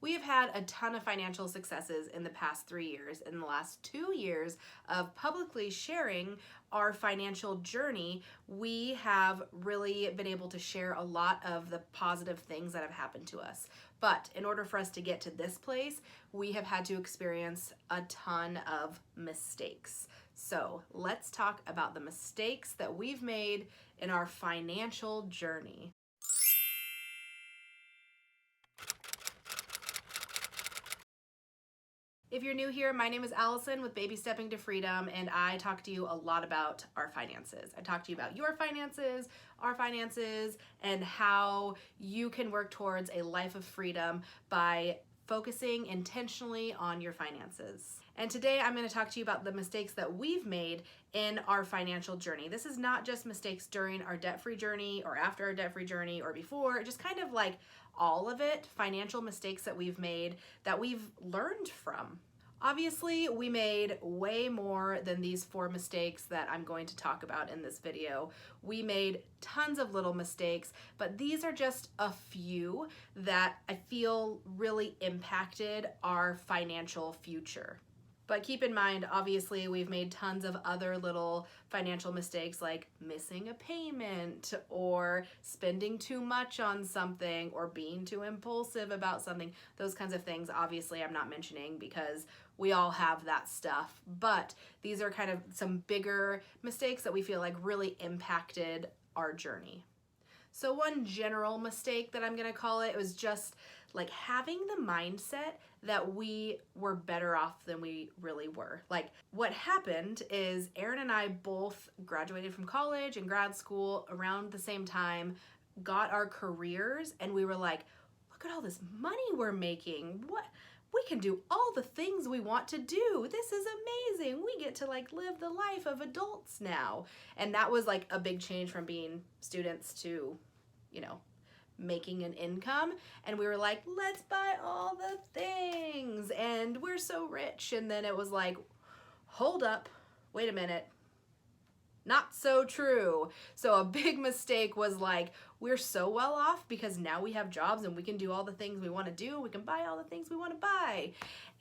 We have had a ton of financial successes in the past 3 years. In the last 2 years of publicly sharing our financial journey, we have really been able to share a lot of the positive things that have happened to us. But in order for us to get to this place, we have had to experience a ton of mistakes. So let's talk about the mistakes that we've made in our financial journey. If you're new here, my name is Allison with Baby Stepping to Freedom, and I talk to you a lot about our finances. I talk to you about your finances, our finances, and how you can work towards a life of freedom by focusing intentionally on your finances. And today I'm going to talk to you about the mistakes that we've made in our financial journey. This is not just mistakes during our debt-free journey or after our debt-free journey or before, just kind of like all of it, financial mistakes that we've made that we've learned from. Obviously, we made way more than these 4 mistakes that I'm going to talk about in this video. We made tons of little mistakes, but these are just a few that I feel really impacted our financial future. But keep in mind, obviously, we've made tons of other little financial mistakes like missing a payment or spending too much on something or being too impulsive about something. Those kinds of things, obviously, I'm not mentioning because we all have that stuff. But these are kind of some bigger mistakes that we feel like really impacted our journey. So one general mistake that I'm gonna call it was just like having the mindset that we were better off than we really were. Like what happened is Aaron and I both graduated from college and grad school around the same time, got our careers, and we were like, look at all this money we're making. What? We can do all the things we want to do. This is amazing. We get to like live the life of adults now. And that was like a big change from being students to, making an income. And we were like, let's buy all the things and we're so rich. And then it was like, hold up, wait a minute. Not so true. So a big mistake was like, we're so well off because now we have jobs and we can do all the things we want to do. We can buy all the things we want to buy.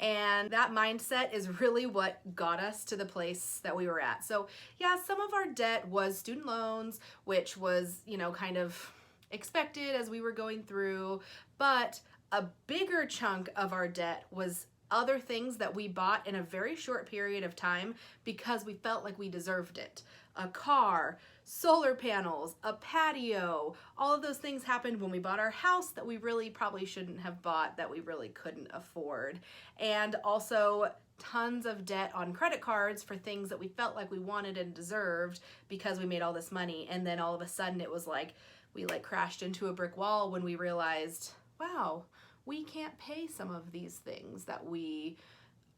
And that mindset is really what got us to the place that we were at. So yeah, some of our debt was student loans, which was, kind of expected as we were going through. But a bigger chunk of our debt was other things that we bought in a very short period of time because we felt like we deserved it. A car, solar panels, a patio, all of those things happened when we bought our house that we really probably shouldn't have bought, that we really couldn't afford. And also tons of debt on credit cards for things that we felt like we wanted and deserved because we made all this money. And then all of a sudden it was like, we crashed into a brick wall when we realized, wow, we can't pay some of these things that we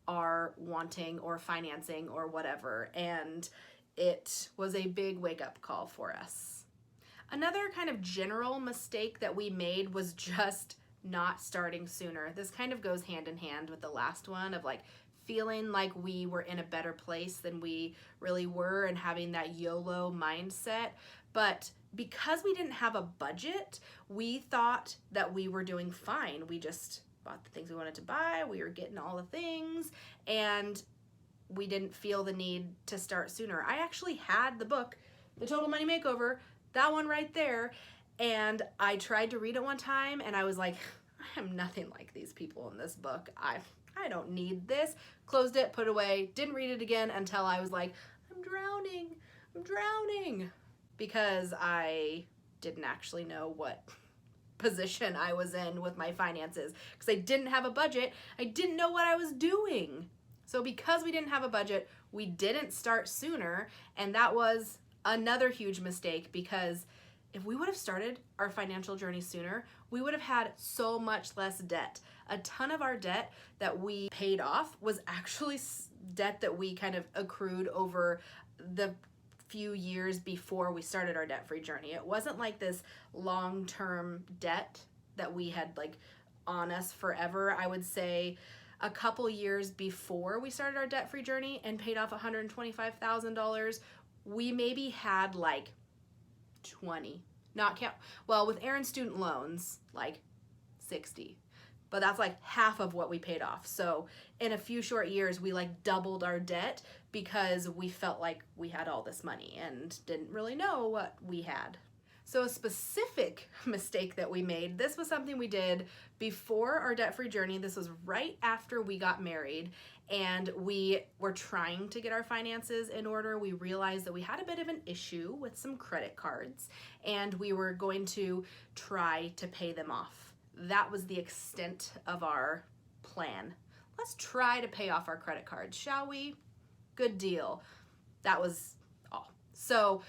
are wanting or financing or whatever. And it was a big wake-up call for us. Another kind of general mistake that we made was just not starting sooner. This kind of goes hand in hand with the last one of like feeling like we were in a better place than we really were and having that YOLO mindset. But because we didn't have a budget, we thought that we were doing fine. We just bought the things we wanted to buy, we were getting all the things, and we didn't feel the need to start sooner. I actually had the book, The Total Money Makeover, that one right there, and I tried to read it one time and I was like, I am nothing like these people in this book. I don't need this. Closed it, put it away, didn't read it again until I was like, I'm drowning. Because I didn't actually know what position I was in with my finances. Because I didn't have a budget, I didn't know what I was doing. So because we didn't have a budget, we didn't start sooner, and that was another huge mistake because if we would have started our financial journey sooner, we would have had so much less debt. A ton of our debt that we paid off was actually debt that we kind of accrued over the few years before we started our debt-free journey. It wasn't like this long-term debt that we had like on us forever. I would say a couple years before we started our debt-free journey and paid off $125,000, we maybe had like 20, not count, well, with Aaron's student loans, like 60. but that's like half of what we paid off. So in a few short years, we like doubled our debt because we felt like we had all this money and didn't really know what we had. So a specific mistake that we made, this was something we did before our debt-free journey. This was right after we got married and we were trying to get our finances in order. We realized that we had a bit of an issue with some credit cards and we were going to try to pay them off. That was the extent of our plan. Let's try to pay off our credit cards, shall we? Good deal. That was all. So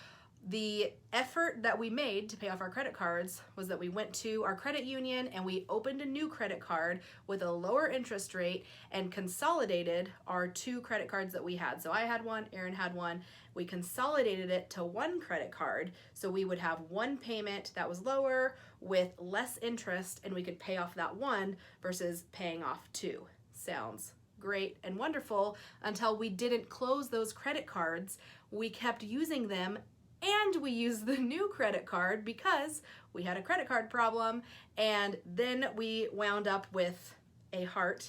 the effort that we made to pay off our credit cards was that we went to our credit union and we opened a new credit card with a lower interest rate and consolidated our 2 credit cards that we had. So I had one, Erin had one. We consolidated it to 1 credit card so we would have 1 payment that was lower with less interest and we could pay off that one versus paying off 2. Sounds great and wonderful until we didn't close those credit cards. We kept using them and we used the new credit card because we had a credit card problem, and then we wound up with a heart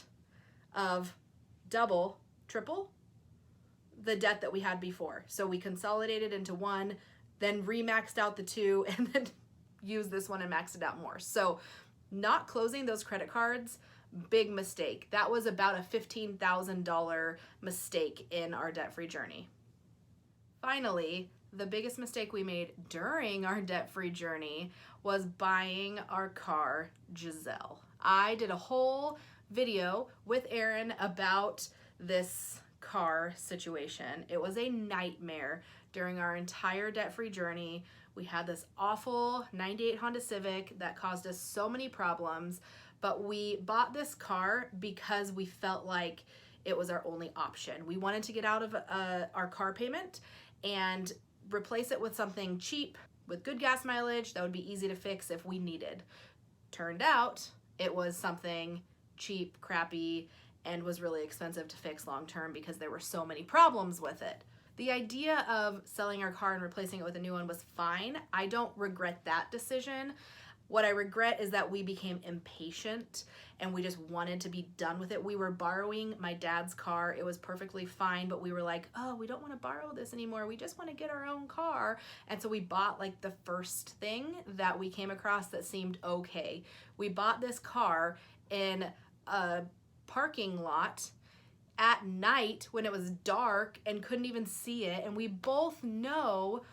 of double, triple the debt that we had before. So we consolidated into 1, then remaxed out the 2, and then used this one and maxed it out more. So not closing those credit cards, big mistake. That was about a $15,000 mistake in our debt-free journey. Finally, the biggest mistake we made during our debt-free journey was buying our car, Giselle. I did a whole video with Erin about this car situation. It was a nightmare during our entire debt-free journey. We had this awful 98 Honda Civic that caused us so many problems, but we bought this car because we felt like it was our only option. We wanted to get out of our car payment and replace it with something cheap with good gas mileage that would be easy to fix if we needed. Turned out it was something cheap, crappy, and was really expensive to fix long term because there were so many problems with it. The idea of selling our car and replacing it with a new one was fine. I don't regret that decision. What I regret is that we became impatient and we just wanted to be done with it. We were borrowing my dad's car. It was perfectly fine, but we were like, oh, we don't want to borrow this anymore. We just want to get our own car. And so we bought like the first thing that we came across that seemed okay. We bought this car in a parking lot at night when it was dark and couldn't even see it. And we both know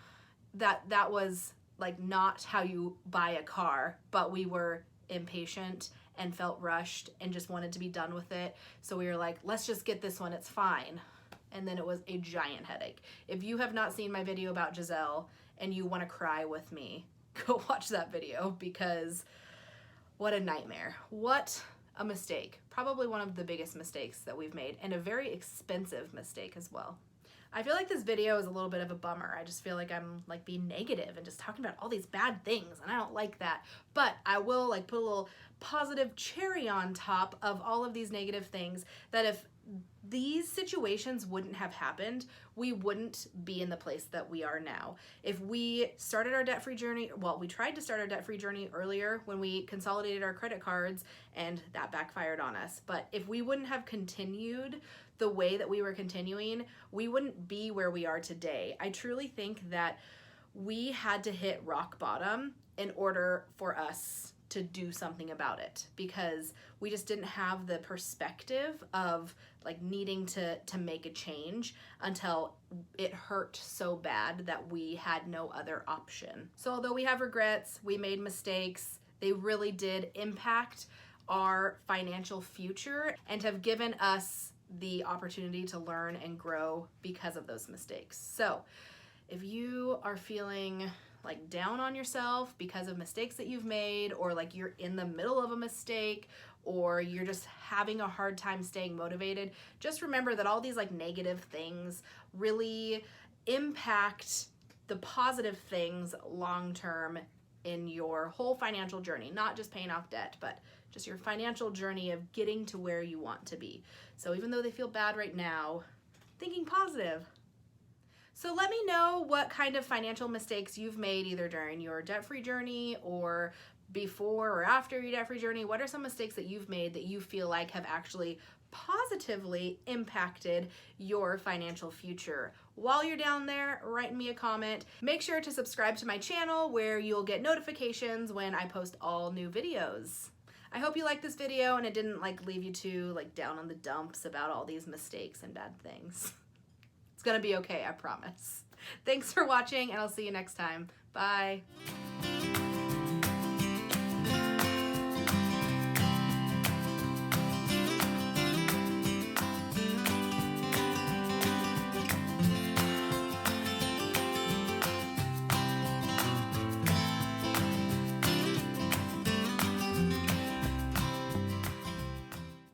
that that was like not how you buy a car, but we were impatient and felt rushed and just wanted to be done with it. So we were like, let's just get this one, it's fine. And then it was a giant headache. If you have not seen my video about Giselle and you want to cry with me, go watch that video because what a nightmare. What a mistake. Probably one of the biggest mistakes that we've made and a very expensive mistake as well. I feel like this video is a little bit of a bummer. I just feel like I'm like being negative and just talking about all these bad things and I don't like that. But I will like put a little positive cherry on top of all of these negative things that if these situations wouldn't have happened, we wouldn't be in the place that we are now. If we started our debt-free journey, well, we tried to start our debt-free journey earlier when we consolidated our credit cards and that backfired on us. But if we wouldn't have continued the way that we were continuing, we wouldn't be where we are today. I truly think that we had to hit rock bottom in order for us to do something about it because we just didn't have the perspective of like needing to make a change until it hurt so bad that we had no other option. So although we have regrets, we made mistakes, they really did impact our financial future and have given us the opportunity to learn and grow because of those mistakes. So if you are feeling like down on yourself because of mistakes that you've made, or like you're in the middle of a mistake, or you're just having a hard time staying motivated, just remember that all these like negative things really impact the positive things long term in your whole financial journey, not just paying off debt, but just your financial journey of getting to where you want to be. So even though they feel bad right now, thinking positive. So let me know what kind of financial mistakes you've made either during your debt-free journey or before or after your debt-free journey? What are some mistakes that you've made that you feel like have actually positively impacted your financial future? While you're down there, write me a comment. Make sure to subscribe to my channel where you'll get notifications when I post all new videos. I hope you liked this video and it didn't like leave you too like down on the dumps about all these mistakes and bad things. It's gonna be okay, I promise. Thanks for watching, and I'll see you next time. Bye.